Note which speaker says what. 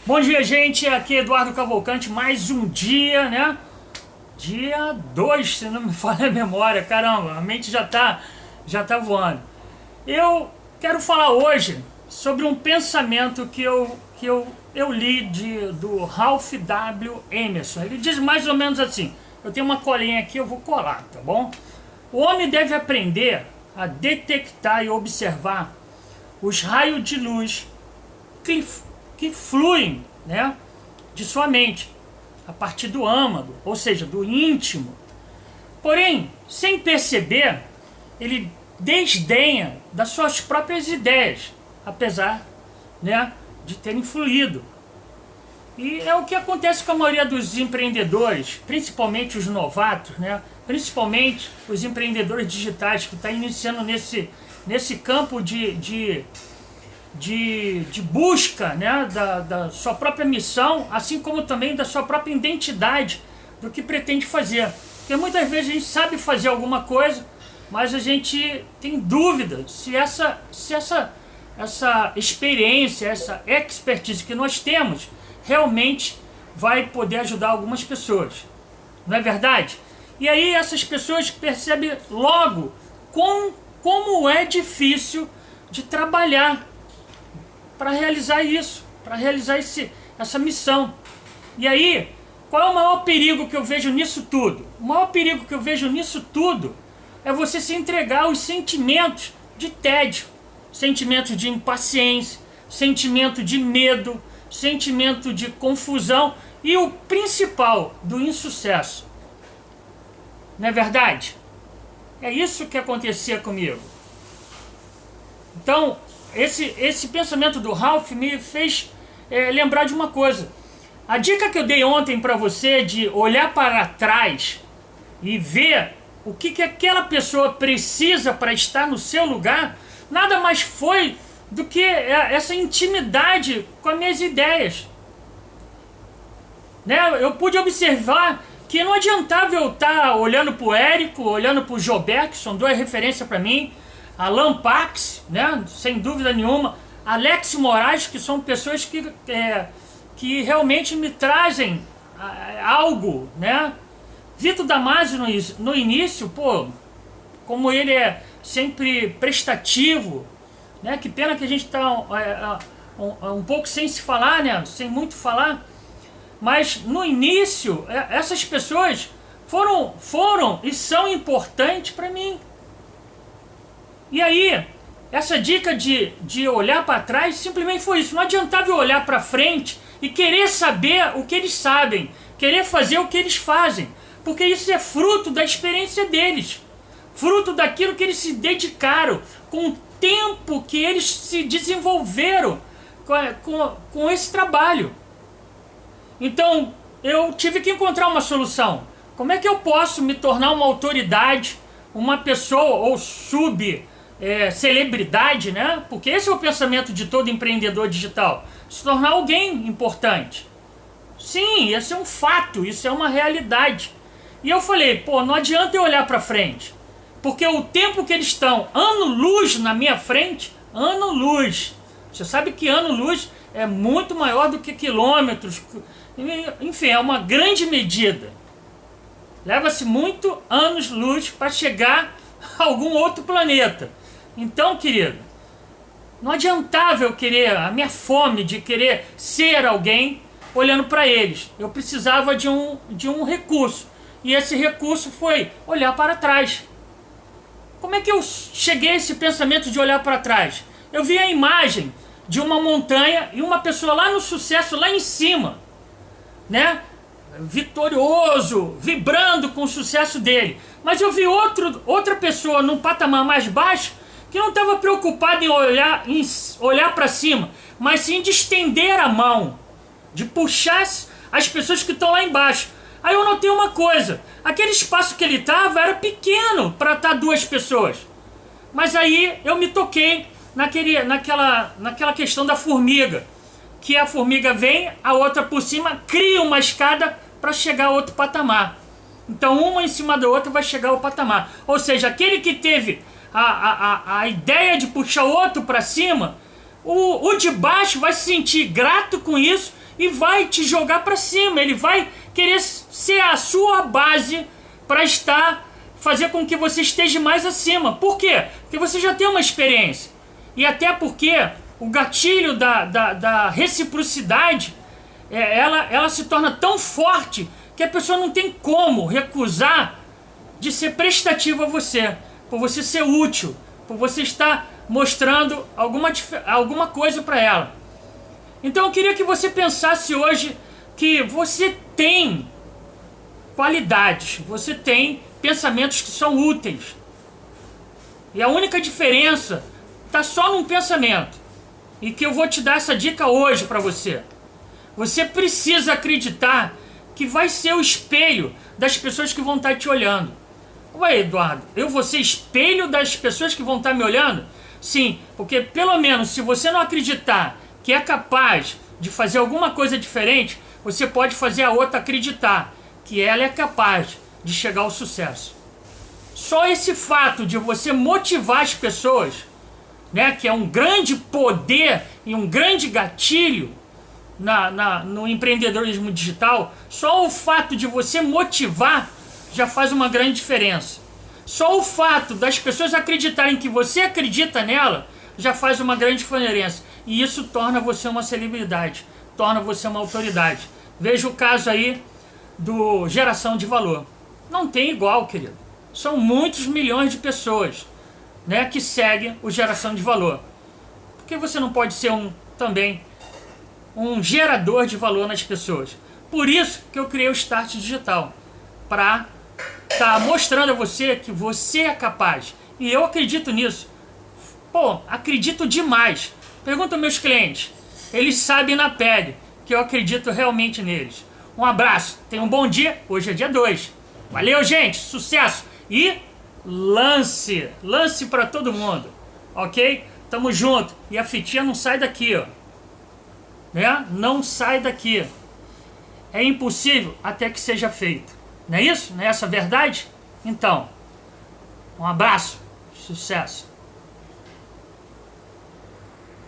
Speaker 1: Bom dia, gente, aqui é Eduardo Cavalcante, mais um dia, né? Dia 2, se não me falha a memória, caramba, a mente já tá voando. Eu quero falar hoje sobre um pensamento que eu li do Ralph W. Emerson. Ele diz mais ou menos assim, eu tenho uma colinha aqui, eu vou colar, tá bom? O homem deve aprender a detectar e observar os raios de luz que fluem, né, de sua mente, a partir do âmago, ou seja, do íntimo. Porém, sem perceber, ele desdenha das suas próprias ideias, apesar, né, de terem fluído. E é o que acontece com a maioria dos empreendedores, principalmente os novatos, né, principalmente os empreendedores digitais que estão iniciando nesse campo de busca, né, da sua própria missão, assim como também da sua própria identidade do que pretende fazer. Porque muitas vezes a gente sabe fazer alguma coisa, mas a gente tem dúvida se essa experiência, essa expertise que nós temos, realmente vai poder ajudar algumas pessoas. Não é verdade? E aí essas pessoas percebem logo como é difícil de trabalhar para realizar isso, para realizar essa missão. E aí, qual é o maior perigo que eu vejo nisso tudo? O maior perigo que eu vejo nisso tudo é você se entregar aos sentimentos de tédio, sentimentos de impaciência, sentimento de medo, sentimento de confusão e o principal, do insucesso. Não é verdade? É isso que acontecia comigo. Então, esse pensamento do Ralph me fez lembrar de uma coisa. A dica que eu dei ontem para você de olhar para trás e ver o que aquela pessoa precisa para estar no seu lugar, nada mais foi do que essa intimidade com as minhas ideias. Né? Eu pude observar que não adiantava eu estar olhando para o Érico, olhando para o Joberto, que são duas referências para mim, Alan Pax, né, sem dúvida nenhuma, Alex Moraes, que são pessoas que realmente me trazem algo, né? Vitor Damasio no início, pô, como ele é sempre prestativo, né? Que pena que a gente está um pouco sem se falar, né? Sem muito falar, mas no início essas pessoas foram e são importantes para mim. E aí, essa dica de olhar para trás simplesmente foi isso. Não adiantava eu olhar para frente e querer saber o que eles sabem, querer fazer o que eles fazem, porque isso é fruto da experiência deles, fruto daquilo que eles se dedicaram, com o tempo que eles se desenvolveram com esse trabalho. Então, eu tive que encontrar uma solução. Como é que eu posso me tornar uma autoridade, uma pessoa ou celebridade, né? Porque esse é o pensamento de todo empreendedor digital, se tornar alguém importante. Sim, esse é um fato, isso é uma realidade. E eu falei, pô, não adianta eu olhar para frente, porque o tempo que eles estão ano-luz na minha frente, ano-luz, você sabe que ano-luz é muito maior do que quilômetros, enfim, é uma grande medida. Leva-se muito anos-luz para chegar a algum outro planeta. Então, querido, não adiantava eu querer, a minha fome de querer ser alguém olhando para eles. Eu precisava de um recurso. E esse recurso foi olhar para trás. Como é que eu cheguei a esse pensamento de olhar para trás? Eu vi a imagem de uma montanha e uma pessoa lá no sucesso, lá em cima, né? Vitorioso, vibrando com o sucesso dele. Mas eu vi outra pessoa num patamar mais baixo que não estava preocupado em olhar para cima, mas sim de estender a mão, de puxar as pessoas que estão lá embaixo. Aí eu notei uma coisa, aquele espaço que ele estava era pequeno para estar duas pessoas. Mas aí eu me toquei naquela questão da formiga, que a formiga vem, a outra por cima, cria uma escada para chegar a outro patamar. Então uma em cima da outra vai chegar ao patamar. Ou seja, aquele que teve a ideia de puxar o outro para cima, o de baixo vai se sentir grato com isso e vai te jogar para cima. Ele vai querer ser a sua base para fazer com que você esteja mais acima. Por quê? Porque você já tem uma experiência. E até porque o gatilho da reciprocidade, ela se torna tão forte que a pessoa não tem como recusar de ser prestativa a você, por você ser útil, por você estar mostrando alguma coisa para ela. Então eu queria que você pensasse hoje que você tem qualidades, você tem pensamentos que são úteis. E a única diferença está só num pensamento. E que eu vou te dar essa dica hoje para você. Você precisa acreditar que vai ser o espelho das pessoas que vão estar te olhando. Ué, Eduardo, eu vou ser espelho das pessoas que vão estar me olhando? Sim, porque pelo menos se você não acreditar que é capaz de fazer alguma coisa diferente, você pode fazer a outra acreditar que ela é capaz de chegar ao sucesso. Só esse fato de você motivar as pessoas, né, que é um grande poder e um grande gatilho no empreendedorismo digital, só o fato de você motivar já faz uma grande diferença. Só o fato das pessoas acreditarem que você acredita nela já faz uma grande diferença. E isso torna você uma celebridade, torna você uma autoridade. Veja o caso aí do Geração de Valor. Não tem igual, querido. São muitos milhões de pessoas, né, que seguem o Geração de Valor. Por que você não pode ser também um gerador de valor nas pessoas? Por isso que eu criei o Start Digital, para estar mostrando a você que você é capaz. E eu acredito nisso. Pô, acredito demais. Pergunta aos meus clientes. Eles sabem na pele que eu acredito realmente neles. Um abraço, tenha um bom dia. Hoje é dia 2. Valeu, gente, sucesso. E lance para todo mundo, ok? Tamo junto. E a fitinha não sai daqui, ó, né? Não sai daqui. É impossível até que seja feito. Não é isso? Não é essa a verdade? Então, um abraço, sucesso.